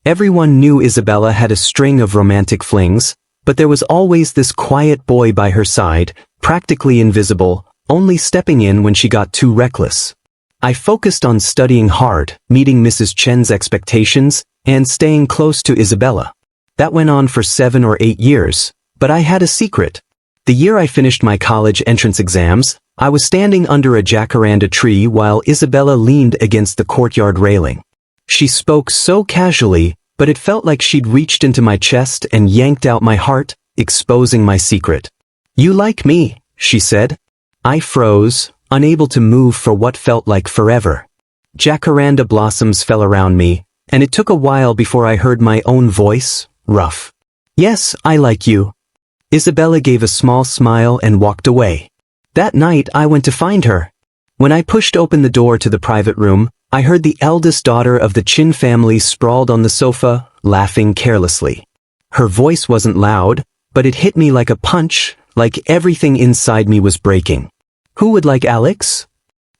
Everyone knew Isabella had a string of romantic flings, but there was always this quiet boy by her side, practically invisible, only stepping in when she got too reckless. I focused on studying hard, meeting Mrs. Chen's expectations, and staying close to Isabella. That went on for 7 or 8 years, but I had a secret. The year I finished my college entrance exams, I was standing under a jacaranda tree while Isabella leaned against the courtyard railing. She spoke so casually, but it felt like she'd reached into my chest and yanked out my heart, exposing my secret. "You like me," she said. I froze, unable to move for what felt like forever. Jacaranda blossoms fell around me, and it took a while before I heard my own voice, rough. "Yes, I like you." Isabella gave a small smile and walked away. That night I went to find her. When I pushed open the door to the private room, I heard the eldest daughter of the Chin family sprawled on the sofa, laughing carelessly. Her voice wasn't loud, but it hit me like a punch, like everything inside me was breaking. "Who would like Alex?"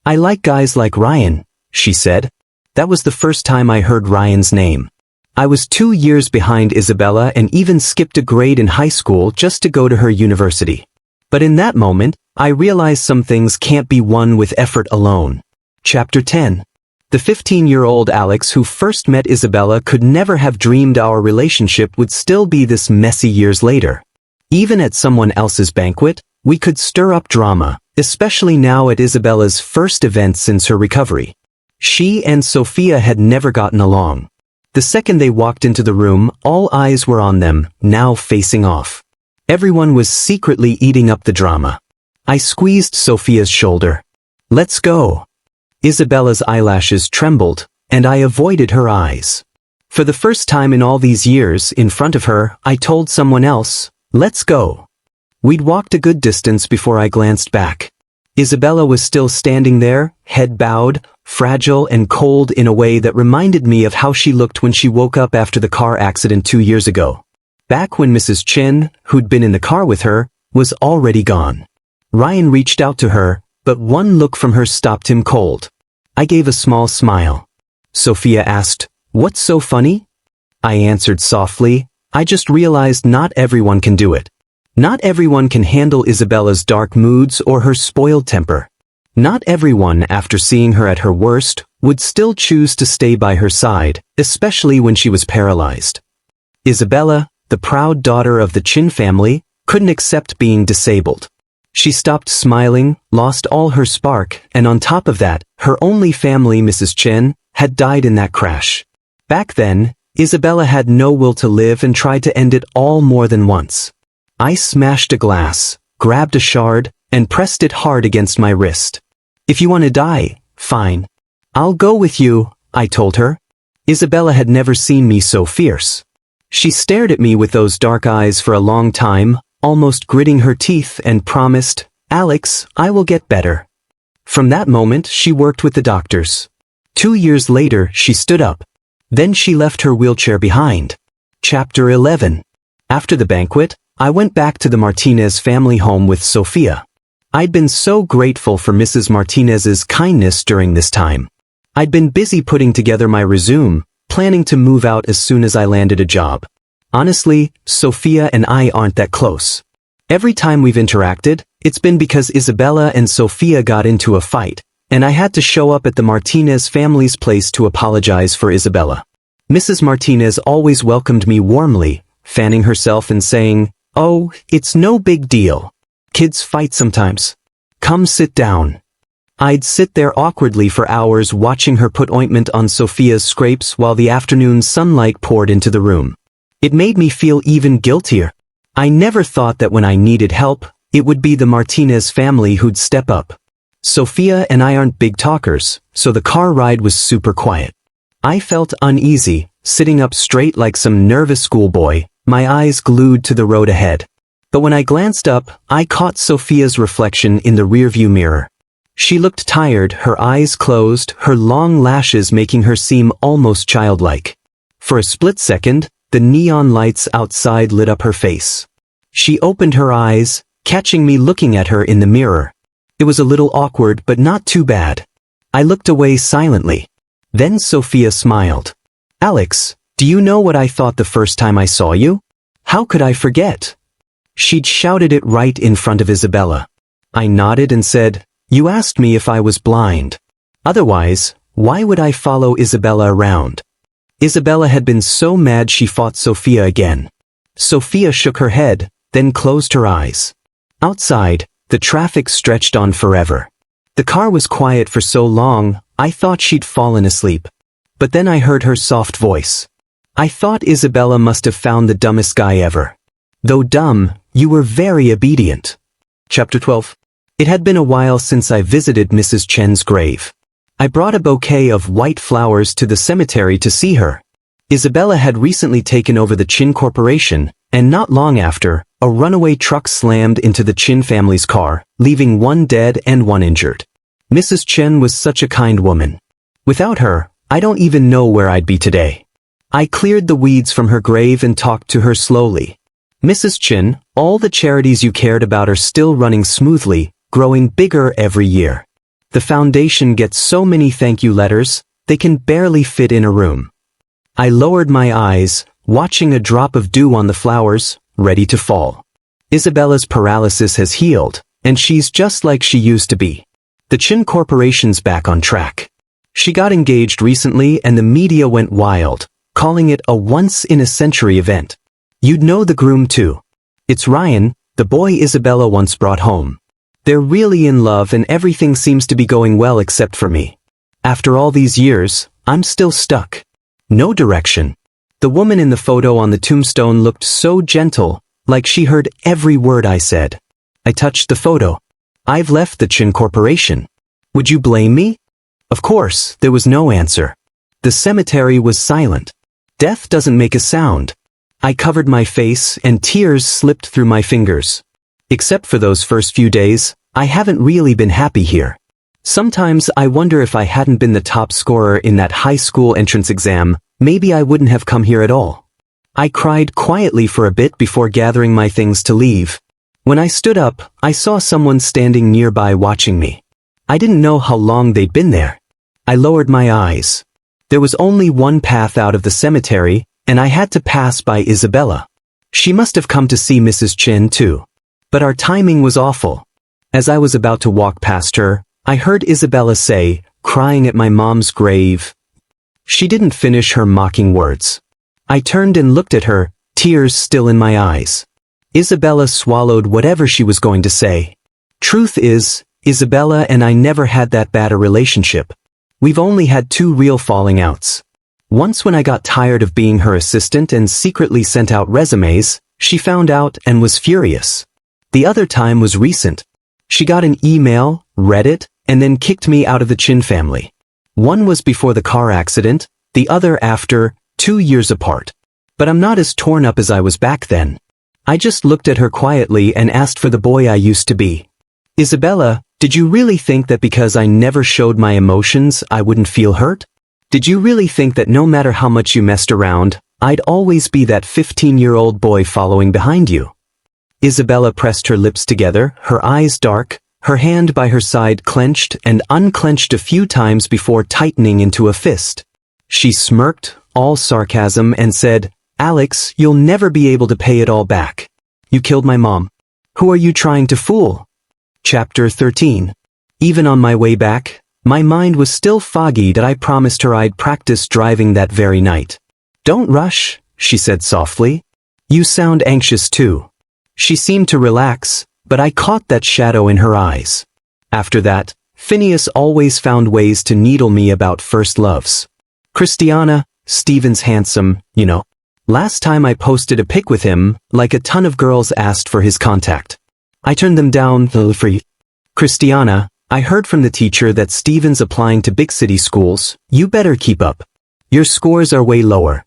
"I like guys like Ryan," she said. That was the first time I heard Ryan's name. I was 2 years behind Isabella and even skipped a grade in high school just to go to her university. But in that moment, I realized some things can't be won with effort alone. Chapter 10. The 15-year-old Alex who first met Isabella could never have dreamed our relationship would still be this messy years later. Even at someone else's banquet, we could stir up drama, especially now at Isabella's first event since her recovery. She and Sophia had never gotten along. The second they walked into the room, all eyes were on them, now facing off. Everyone was secretly eating up the drama. I squeezed Sophia's shoulder. "Let's go." Isabella's eyelashes trembled, and I avoided her eyes. For the first time in all these years, in front of her, I told someone else, "Let's go." We'd walked a good distance before I glanced back. Isabella was still standing there, head bowed, fragile and cold in a way that reminded me of how she looked when she woke up after the car accident 2 years ago. Back when Mrs. Chin, who'd been in the car with her, was already gone. Ryan reached out to her, but one look from her stopped him cold. I gave a small smile. Sophia asked, "What's so funny?" I answered softly, "I just realized not everyone can do it. Not everyone can handle Isabella's dark moods or her spoiled temper. Not everyone, after seeing her at her worst, would still choose to stay by her side, especially when she was paralyzed." Isabella, the proud daughter of the Chin family, couldn't accept being disabled. She stopped smiling, lost all her spark, and on top of that, her only family, Mrs. Chen, had died in that crash. Back then, Isabella had no will to live and tried to end it all more than once. I smashed a glass, grabbed a shard, and pressed it hard against my wrist. "If you want to die, fine. I'll go with you," I told her. Isabella had never seen me so fierce. She stared at me with those dark eyes for a long time, almost gritting her teeth, and promised, "Alex, I will get better." From that moment, she worked with the doctors. 2 years later, she stood up. Then she left her wheelchair behind. Chapter 11. After the banquet, I went back to the Martinez family home with Sophia. I'd been so grateful for Mrs. Martinez's kindness during this time. I'd been busy putting together my resume, planning to move out as soon as I landed a job. Honestly, Sophia and I aren't that close. Every time we've interacted, it's been because Isabella and Sophia got into a fight, and I had to show up at the Martinez family's place to apologize for Isabella. Mrs. Martinez always welcomed me warmly, fanning herself and saying, "Oh, it's no big deal. Kids fight sometimes. Come sit down." I'd sit there awkwardly for hours watching her put ointment on Sophia's scrapes while the afternoon sunlight poured into the room. It made me feel even guiltier. I never thought that when I needed help, it would be the Martinez family who'd step up. Sophia and I aren't big talkers, so the car ride was super quiet. I felt uneasy, sitting up straight like some nervous schoolboy, my eyes glued to the road ahead. But when I glanced up, I caught Sophia's reflection in the rearview mirror. She looked tired, her eyes closed, her long lashes making her seem almost childlike. For a split second, the neon lights outside lit up her face. She opened her eyes, catching me looking at her in the mirror. It was a little awkward, but not too bad. I looked away silently. Then Sophia smiled. "Alex, Do you know what I thought the first time I saw you? How could I forget? She'd shouted it right in front of Isabella. I nodded and said, "You asked me if I was blind. Otherwise, why would I follow Isabella around?" Isabella had been so mad she fought Sophia again. Sophia shook her head, then closed her eyes. Outside, the traffic stretched on forever. The car was quiet for so long, I thought she'd fallen asleep. But then I heard her soft voice. "I thought Isabella must have found the dumbest guy ever. Though dumb, you were very obedient." Chapter 12. It had been a while since I visited Mrs. Chen's grave. I brought a bouquet of white flowers to the cemetery to see her. Isabella had recently taken over the Chin Corporation, and not long after, a runaway truck slammed into the Chin family's car, leaving one dead and one injured. Mrs. Chen was such a kind woman. Without her, I don't even know where I'd be today. I cleared the weeds from her grave and talked to her slowly. "Mrs. Chen, all the charities you cared about are still running smoothly, growing bigger every year. The foundation gets so many thank you letters, they can barely fit in a room." I lowered my eyes, watching a drop of dew on the flowers, ready to fall. Isabella's paralysis has healed, and she's just like she used to be. The Chin Corporation's back on track. She got engaged recently and the media went wild, calling it a once-in-a-century event. You'd know the groom too. It's Ryan, the boy Isabella once brought home. They're really in love and everything seems to be going well except for me. After all these years, I'm still stuck. No direction. The woman in the photo on the tombstone looked so gentle, like she heard every word I said. I touched the photo. "I've left the Chin Corporation. Would you blame me?" Of course, there was no answer. The cemetery was silent. Death doesn't make a sound. I covered my face and tears slipped through my fingers. Except for those first few days, I haven't really been happy here. Sometimes I wonder if I hadn't been the top scorer in that high school entrance exam, maybe I wouldn't have come here at all. I cried quietly for a bit before gathering my things to leave. When I stood up, I saw someone standing nearby watching me. I didn't know how long they'd been there. I lowered my eyes. There was only one path out of the cemetery, and I had to pass by Isabella. She must have come to see Mrs. Chen too. But our timing was awful. As I was about to walk past her, I heard Isabella say, "Crying at my mom's grave." She didn't finish her mocking words. I turned and looked at her, tears still in my eyes. Isabella swallowed whatever she was going to say. Truth is, Isabella and I never had that bad a relationship. We've only had 2 real falling outs. Once when I got tired of being her assistant and secretly sent out resumes, she found out and was furious. The other time was recent. She got an email, read it, and then kicked me out of the Chin family. One was before the car accident, the other after, 2 years apart. But I'm not as torn up as I was back then. I just looked at her quietly and asked for the boy I used to be. "Isabella, did you really think that because I never showed my emotions, I wouldn't feel hurt? Did you really think that no matter how much you messed around, I'd always be that 15-year-old boy following behind you?" Isabella pressed her lips together, her eyes dark, her hand by her side clenched and unclenched a few times before tightening into a fist. She smirked, all sarcasm, and said, "Alex, you'll never be able to pay it all back. You killed my mom. Who are you trying to fool?" Chapter 13. Even on my way back, my mind was still foggy that I promised her I'd practice driving that very night. "Don't rush," she said softly. "You sound anxious too." She seemed to relax, but I caught that shadow in her eyes. After that, Phineas always found ways to needle me about first loves. Christiana, Steven's handsome, you know. Last time I posted a pic with him, like a ton of girls asked for his contact. I turned them down for you. "Christiana, I heard from the teacher that Steven's applying to big city schools. You better keep up. Your scores are way lower."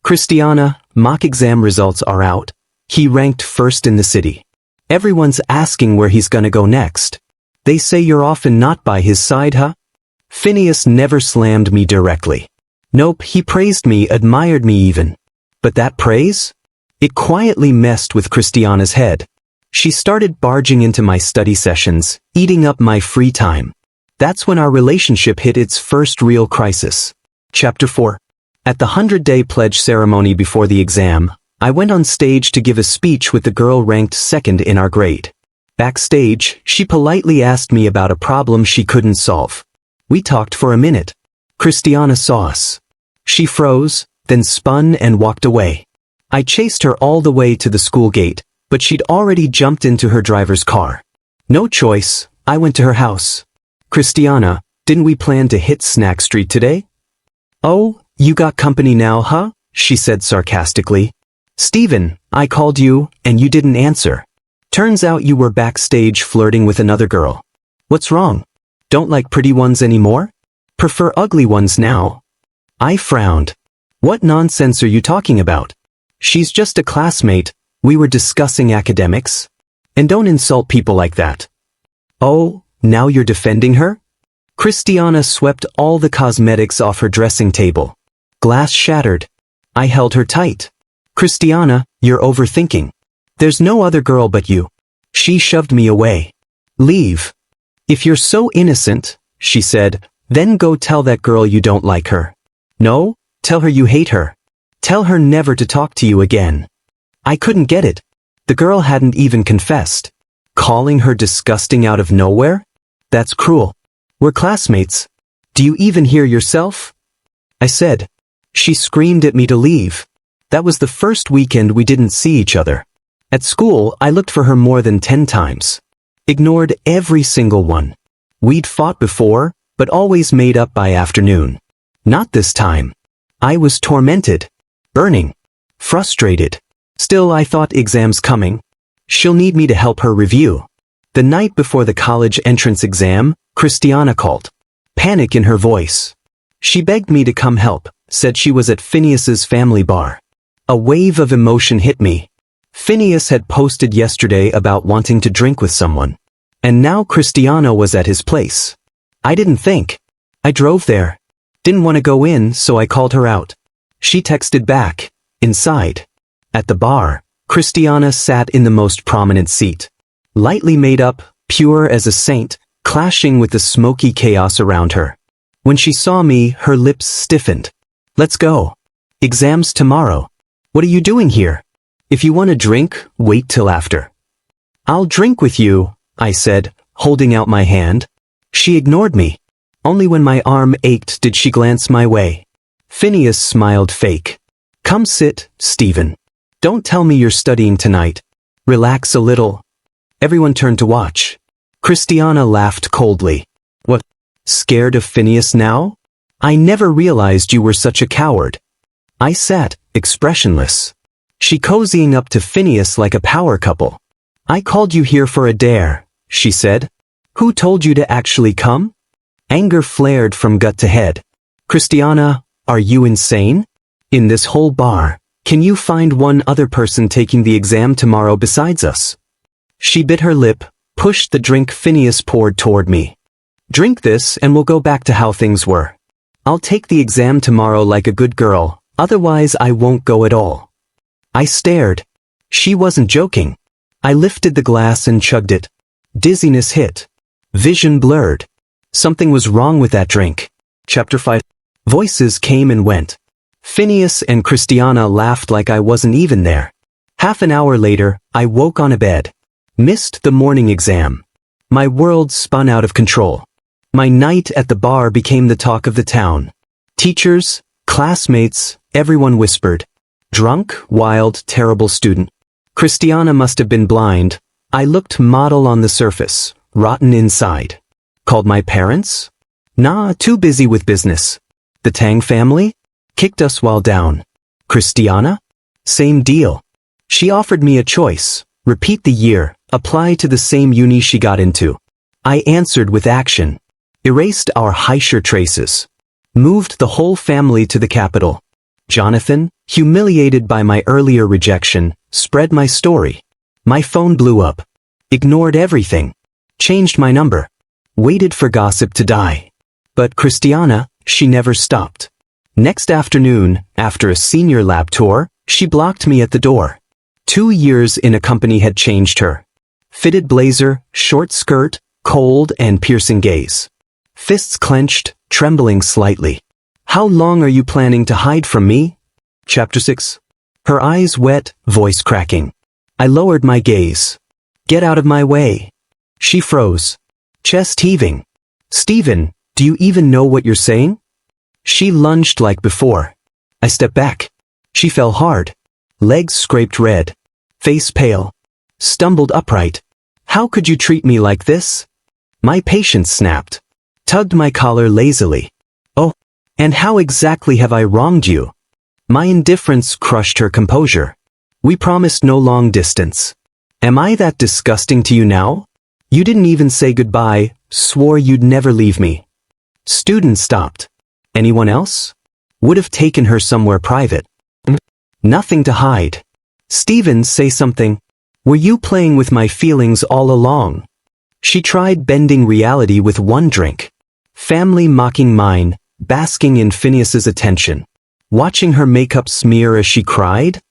"Christiana, mock exam results are out. He ranked first in the city. Everyone's asking where he's gonna go next. They say you're often not by his side, huh?" Phineas never slammed me directly. Nope, he praised me, admired me even. But that praise? It quietly messed with Christiana's head. She started barging into my study sessions, eating up my free time. That's when our relationship hit its first real crisis. Chapter 4. At the 100-day pledge ceremony before the exam, I went on stage to give a speech with the girl ranked second in our grade. Backstage, she politely asked me about a problem she couldn't solve. We talked for a minute. Christiana saw us. She froze, then spun and walked away. I chased her all the way to the school gate, but she'd already jumped into her driver's car. No choice, I went to her house. Christiana, didn't we plan to hit Snack Street today? Oh, you got company now, huh? She said sarcastically. Steven, I called you, and you didn't answer. Turns out you were backstage flirting with another girl. What's wrong? Don't like pretty ones anymore? Prefer ugly ones now? I frowned. What nonsense are you talking about? She's just a classmate, we were discussing academics. And don't insult people like that. Oh, now you're defending her? Christiana swept all the cosmetics off her dressing table. Glass shattered. I held her tight. Christiana, you're overthinking. There's no other girl but you. She shoved me away. Leave. If you're so innocent, she said, then go tell that girl you don't like her. No, tell her you hate her. Tell her never to talk to you again. I couldn't get it. The girl hadn't even confessed. Calling her disgusting out of nowhere? That's cruel. We're classmates. Do you even hear yourself? I said. She screamed at me to leave. That was the first weekend we didn't see each other. At school, I looked for her more than 10 times. Ignored every single one. We'd fought before, but always made up by afternoon. Not this time. I was tormented. Burning. Frustrated. Still, I thought exams coming. She'll need me to help her review. The night before the college entrance exam, Christiana called. Panic in her voice. She begged me to come help, said she was at Phineas's family bar. A wave of emotion hit me. Phineas had posted yesterday about wanting to drink with someone. And now Christiana was at his place. I didn't think. I drove there. Didn't want to go in, so I called her out. She texted back. Inside. At the bar, Christiana sat in the most prominent seat. Lightly made up, pure as a saint, clashing with the smoky chaos around her. When she saw me, her lips stiffened. Let's go. Exams tomorrow. What are you doing here? If you want a drink, wait till after. I'll drink with you, I said, holding out my hand. She ignored me. Only when my arm ached did she glance my way. Phineas smiled fake. Come sit, Steven. Don't tell me you're studying tonight. Relax a little. Everyone turned to watch. Christiana laughed coldly. What? Scared of Phineas now? I never realized you were such a coward. I sat, expressionless. She cozying up to Phineas like a power couple. I called you here for a dare, she said. Who told you to actually come? Anger flared from gut to head. Christiana, are you insane? In this whole bar, can you find one other person taking the exam tomorrow besides us? She bit her lip, pushed the drink Phineas poured toward me. Drink this and we'll go back to how things were. I'll take the exam tomorrow like a good girl, otherwise I won't go at all. I stared. She wasn't joking. I lifted the glass and chugged it. Dizziness hit. Vision blurred. Something was wrong with that drink. Chapter 5. Voices came and went. Phineas and Christiana laughed like I wasn't even there. Half an hour later, I woke on a bed. Missed the morning exam. My world spun out of control. My night at the bar became the talk of the town. Teachers, classmates, everyone whispered. Drunk, wild, terrible student. Christiana must have been blind. I looked model on the surface, rotten inside. Called my parents? Nah, too busy with business. The Tang family? Kicked us while down. Christiana? Same deal. She offered me a choice. Repeat the year, apply to the same uni she got into. I answered with action. Erased our Heischer traces. Moved the whole family to the capital. Jonathan, humiliated by my earlier rejection, spread my story. My phone blew up. Ignored everything. Changed my number. Waited for gossip to die. But Christiana, she never stopped. Next afternoon, after a senior lab tour, she blocked me at the door. 2 years in a company had changed her. Fitted blazer, short skirt, cold and piercing gaze. Fists clenched, trembling slightly. How long are you planning to hide from me? Chapter 6. Her eyes wet, voice cracking. I lowered my gaze. Get out of my way. She froze. Chest heaving. Stephen, do you even know what you're saying? She lunged like before. I stepped back. She fell hard. Legs scraped red. Face pale. Stumbled upright. How could you treat me like this? My patience snapped. Tugged my collar lazily. Oh, and how exactly have I wronged you? My indifference crushed her composure. We promised no long distance. Am I that disgusting to you now? You didn't even say goodbye, swore you'd never leave me. Student stopped. Anyone else? Would have taken her somewhere private. Nothing to hide. Stephen, say something. Were you playing with my feelings all along? She tried bending reality with one drink. Family mocking mine, basking in Phineas's attention. Watching her makeup smear as she cried?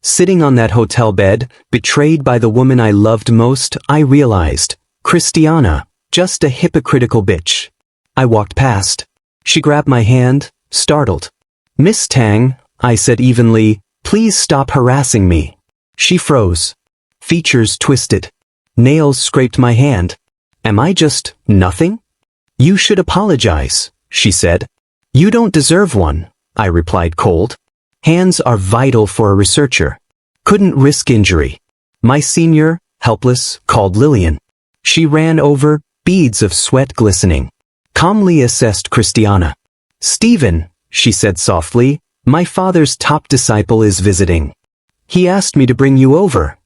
Sitting on that hotel bed, betrayed by the woman I loved most, I realized, Christiana, just a hypocritical bitch. I walked past. She grabbed my hand, startled. Miss Tang, I said evenly, please stop harassing me. She froze. Features twisted. Nails scraped my hand. Am I just nothing? You should apologize, she said. You don't deserve one, I replied cold. Hands are vital for a researcher. Couldn't risk injury. My senior, helpless, called Lillian. She ran over, beads of sweat glistening. Calmly assessed Christiana. Stephen, she said softly, my father's top disciple is visiting. He asked me to bring you over.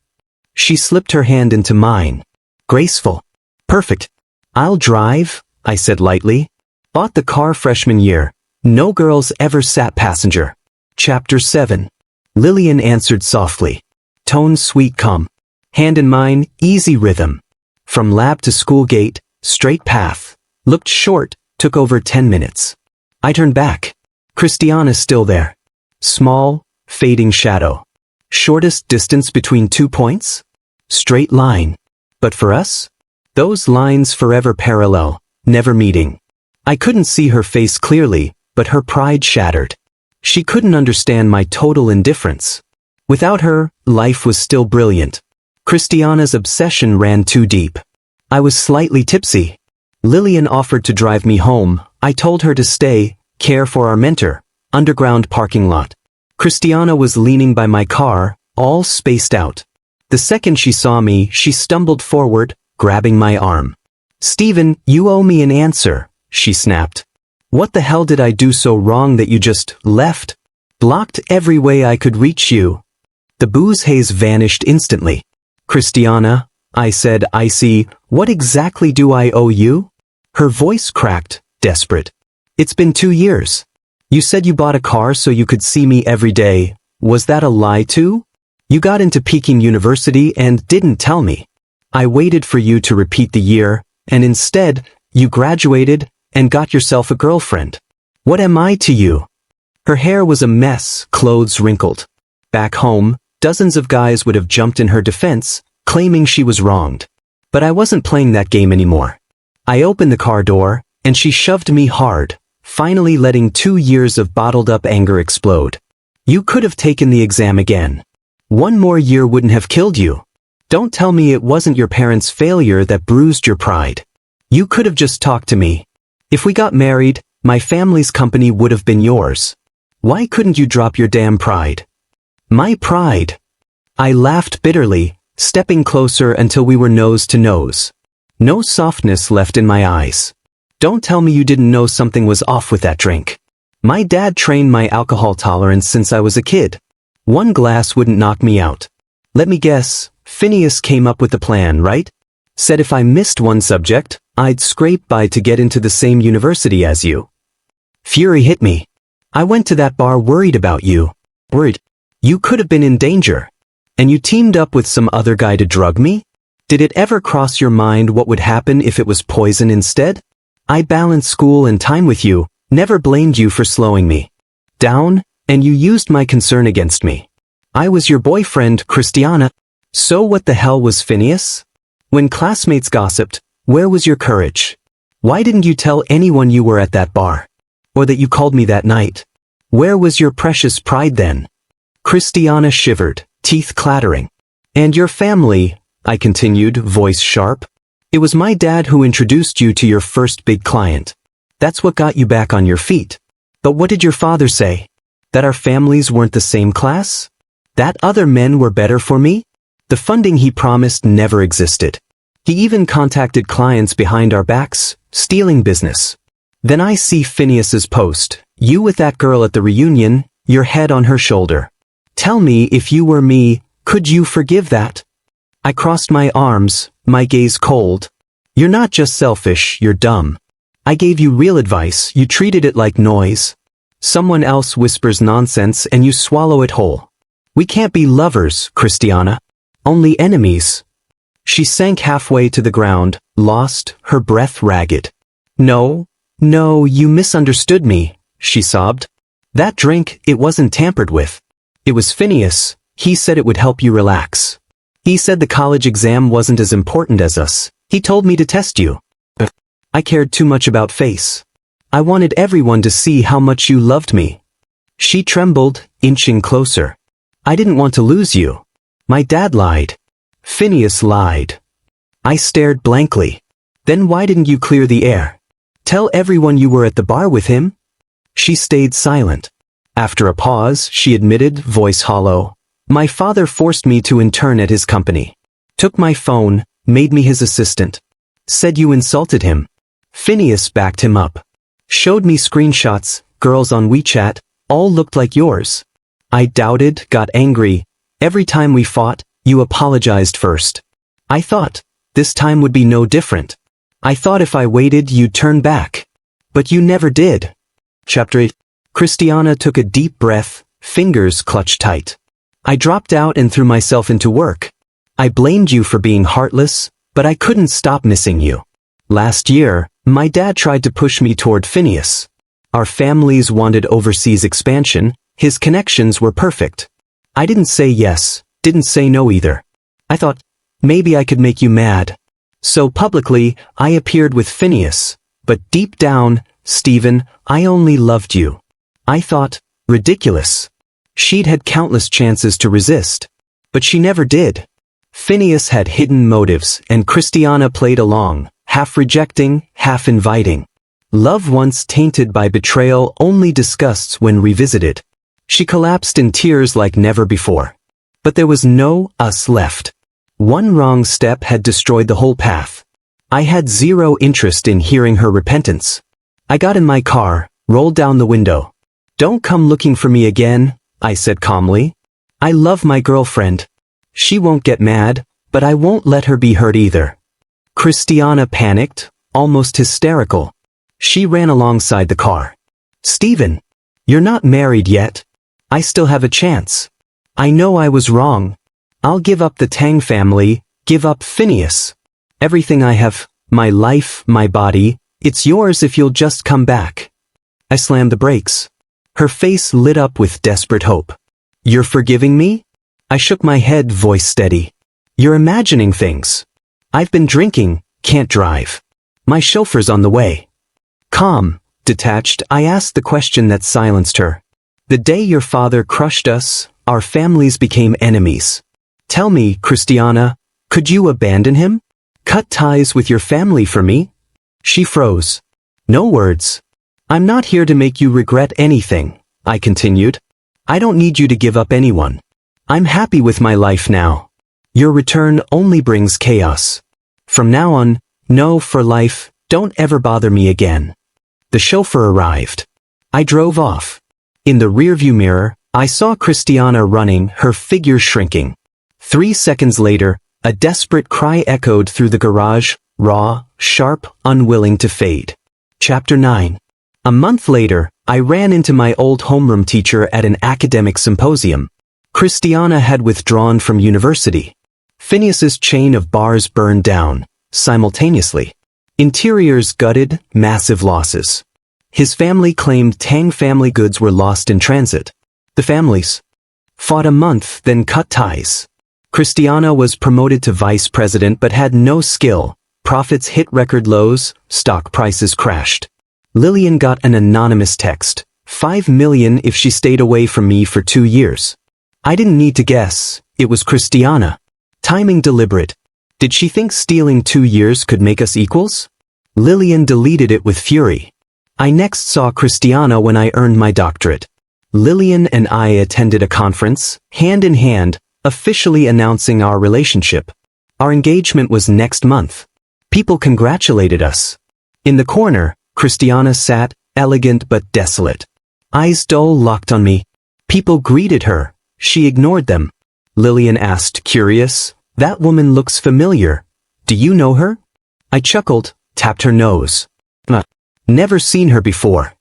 She slipped her hand into mine. Graceful. Perfect. I'll drive, I said lightly. Bought the car freshman year. No girls ever sat passenger. Chapter 7. Lillian answered softly. Tone sweet calm. Hand in mine, easy rhythm. From lab to school gate, straight path. Looked short, took over 10 minutes. I turned back. Christiana still there. Small, fading shadow. Shortest distance between 2 points? Straight line. But for us? Those lines forever parallel, never meeting. I couldn't see her face clearly, but her pride shattered. She couldn't understand my total indifference. Without her, life was still brilliant. Christiana's obsession ran too deep. I was slightly tipsy. Lillian offered to drive me home. I told her to stay, care for our mentor. Underground parking lot. Christiana was leaning by my car, all spaced out. The second she saw me, she stumbled forward, grabbing my arm. Stephen, you owe me an answer, she snapped. What the hell did I do so wrong that you just left? Blocked every way I could reach you. The booze haze vanished instantly. Christiana, I said, icy, what exactly do I owe you? Her voice cracked, desperate. It's been 2 years. You said you bought a car so you could see me every day. Was that a lie too? You got into Peking University and didn't tell me. I waited for you to repeat the year, and instead, you graduated and got yourself a girlfriend. What am I to you? Her hair was a mess, clothes wrinkled. Back home, dozens of guys would have jumped in her defense, claiming she was wronged. But I wasn't playing that game anymore. I opened the car door, and she shoved me hard, finally letting 2 years of bottled-up anger explode. You could have taken the exam again. 1 more year wouldn't have killed you. Don't tell me it wasn't your parents' failure that bruised your pride. You could have just talked to me. If we got married, my family's company would have been yours. Why couldn't you drop your damn pride? My pride. I laughed bitterly, stepping closer until we were nose to nose. No softness left in my eyes. Don't tell me you didn't know something was off with that drink. My dad trained my alcohol tolerance since I was a kid. 1 glass wouldn't knock me out. Let me guess, Phineas came up with the plan, right? Said if I missed 1 subject, I'd scrape by to get into the same university as you. Fury hit me. I went to that bar worried about you. Worried. You could have been in danger. And you teamed up with some other guy to drug me? Did it ever cross your mind what would happen if it was poison instead? I balanced school and time with you, never blamed you for slowing me down, and you used my concern against me. I was your boyfriend, Christiana. So what the hell was Phineas? When classmates gossiped, where was your courage? Why didn't you tell anyone you were at that bar? Or that you called me that night? Where was your precious pride then? Christiana shivered, teeth clattering. And your family, I continued, voice sharp. It was my dad who introduced you to your first big client. That's what got you back on your feet. But what did your father say? That our families weren't the same class? That other men were better for me? The funding he promised never existed. He even contacted clients behind our backs, stealing business. Then I see Phineas's post, you with that girl at the reunion, your head on her shoulder. Tell me, if you were me, could you forgive that? I crossed my arms, my gaze cold. You're not just selfish, you're dumb. I gave you real advice, you treated it like noise. Someone else whispers nonsense and you swallow it whole. We can't be lovers, Christiana. Only enemies. She sank halfway to the ground, lost, her breath ragged. No, you misunderstood me, she sobbed. That drink, it wasn't tampered with. It was Phineas. He said it would help you relax. He said the college exam wasn't as important as us. He told me to test you. I cared too much about face. I wanted everyone to see how much you loved me. She trembled, inching closer. I didn't want to lose you. My dad lied. Phineas lied. I stared blankly. Then why didn't you clear the air? Tell everyone you were at the bar with him? She stayed silent. After a pause, she admitted, voice hollow. My father forced me to intern at his company. Took my phone, made me his assistant. Said you insulted him. Phineas backed him up. Showed me screenshots, girls on WeChat, all looked like yours. I doubted, got angry. Every time we fought, you apologized first. I thought, this time would be no different. I thought if I waited, you'd turn back. But you never did. Chapter 8. Christiana took a deep breath, fingers clutched tight. I dropped out and threw myself into work. I blamed you for being heartless, but I couldn't stop missing you. Last year, my dad tried to push me toward Phineas. Our families wanted overseas expansion, his connections were perfect. I didn't say yes, didn't say no either. I thought, maybe I could make you mad. So publicly, I appeared with Phineas. But deep down, Stephen, I only loved you. I thought, ridiculous. She'd had countless chances to resist. But she never did. Phineas had hidden motives, and Christiana played along, half rejecting, half inviting. Love once tainted by betrayal only disgusts when revisited. She collapsed in tears like never before. But there was no us left. One wrong step had destroyed the whole path. I had zero interest in hearing her repentance. I got in my car, rolled down the window. Don't come looking for me again, I said calmly. I love my girlfriend. She won't get mad, but I won't let her be hurt either. Christiana panicked, almost hysterical. She ran alongside the car. Stephen, you're not married yet. I still have a chance. I know I was wrong. I'll give up the Tang family, give up Phineas. Everything I have, my life, my body, it's yours if you'll just come back. I slammed the brakes. Her face lit up with desperate hope. You're forgiving me? I shook my head, voice steady. You're imagining things. I've been drinking, can't drive. My chauffeur's on the way. Calm, detached, I asked the question that silenced her. The day your father crushed us, our families became enemies. Tell me, Christiana, could you abandon him? Cut ties with your family for me? She froze. No words. I'm not here to make you regret anything, I continued. I don't need you to give up anyone. I'm happy with my life now. Your return only brings chaos. From now on, no for life, don't ever bother me again. The chauffeur arrived. I drove off. In the rearview mirror, I saw Christiana running, her figure shrinking. 3 seconds later, a desperate cry echoed through the garage, raw, sharp, unwilling to fade. Chapter 9. A month later, I ran into my old homeroom teacher at an academic symposium. Christiana had withdrawn from university. Phineas's chain of bars burned down, simultaneously. Interiors gutted, massive losses. His family claimed Tang family goods were lost in transit. The families fought a month, then cut ties. Christiana was promoted to vice president but had no skill. Profits hit record lows, stock prices crashed. Lillian got an anonymous text. 5 million if she stayed away from me for 2 years. I didn't need to guess. It was Christiana. Timing deliberate. Did she think stealing 2 years could make us equals? Lillian deleted it with fury. I next saw Christiana when I earned my doctorate. Lillian and I attended a conference, hand in hand, officially announcing our relationship. Our engagement was next month. People congratulated us. In the corner, Christiana sat, elegant but desolate. Eyes dull locked on me. People greeted her. She ignored them. Lillian asked, curious, "That woman looks familiar. Do you know her?" I chuckled, tapped her nose. Never seen her before.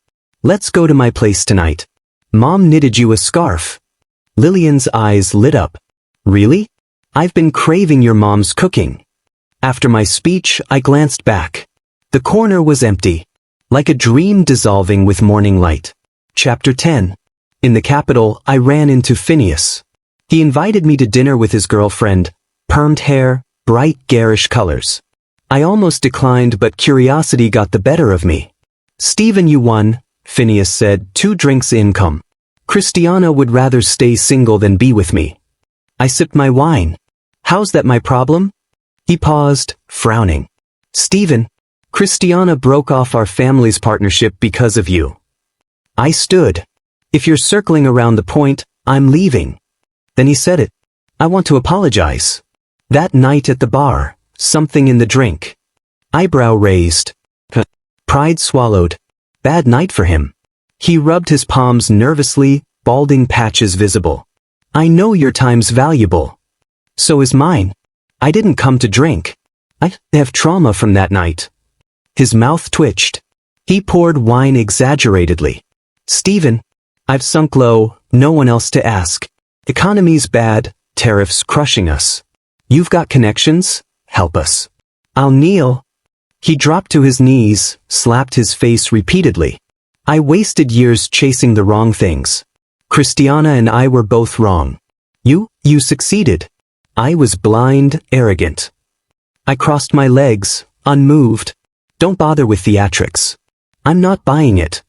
Let's go to my place tonight. Mom knitted you a scarf. Lillian's eyes lit up. Really? I've been craving your mom's cooking. After my speech, I glanced back. The corner was empty, like a dream dissolving with morning light. Chapter 10. In the capital, I ran into Phineas. He invited me to dinner with his girlfriend, permed hair, bright garish colors. I almost declined, but curiosity got the better of me. "Stephen, you won," Phineas said, 2 drinks income. "Christiana would rather stay single than be with me." I sipped my wine. "How's that my problem?" He paused, frowning. "Stephen, Christiana broke off our family's partnership because of you." I stood. "If you're circling around the point, I'm leaving." Then he said it. "I want to apologize. That night at the bar, something in the drink." Eyebrow raised. Pride swallowed. Bad night for him. He rubbed his palms nervously, balding patches visible. "I know your time's valuable. So is mine. I didn't come to drink. I have trauma from that night." His mouth twitched. He poured wine exaggeratedly. "Stephen, I've sunk low, no one else to ask. Economy's bad, tariffs crushing us. You've got connections? Help us." "I'll kneel." He dropped to his knees, slapped his face repeatedly. "I wasted years chasing the wrong things. Christiana and I were both wrong. You succeeded. I was blind, arrogant." I crossed my legs, unmoved. "Don't bother with theatrics. I'm not buying it."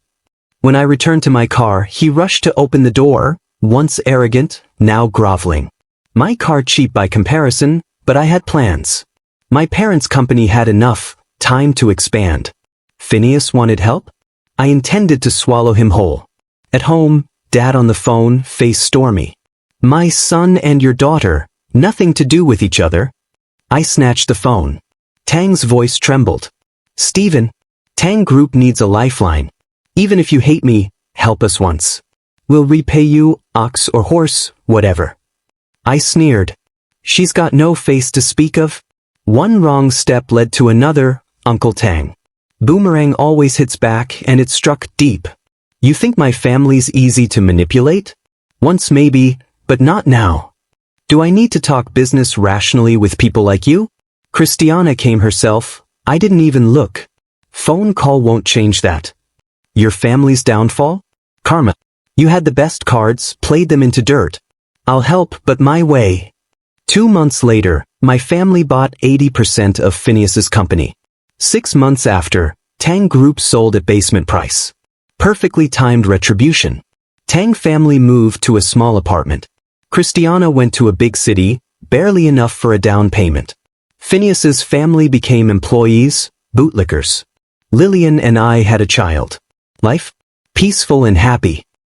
When I returned to my car, he rushed to open the door, once arrogant, now groveling. My car cheap by comparison, but I had plans. My parents' company had enough time to expand. Phineas wanted help? I intended to swallow him whole. At home, Dad on the phone, face stormy. "My son and your daughter, nothing to do with each other." I snatched the phone. Tang's voice trembled. "Stephen, Tang Group needs a lifeline. Even if you hate me, help us once. We'll repay you, ox or horse, whatever." I sneered. "She's got no face to speak of." One wrong step led to another, Uncle Tang. Boomerang always hits back, and it struck deep. "You think my family's easy to manipulate? Once maybe, but not now. Do I need to talk business rationally with people like you?" Christiana came herself. I didn't even look. Phone call won't change that. "Your family's downfall? Karma. You had the best cards, played them into dirt. I'll help, but my way." 2 months later, my family bought 80% of Phineas's company. 6 months after, Tang Group sold at basement price. Perfectly timed retribution. Tang family moved to a small apartment. Christiana went to a big city, barely enough for a down payment. Phineas's family became employees, bootlickers. Lillian and I had a child. Life? Peaceful and happy.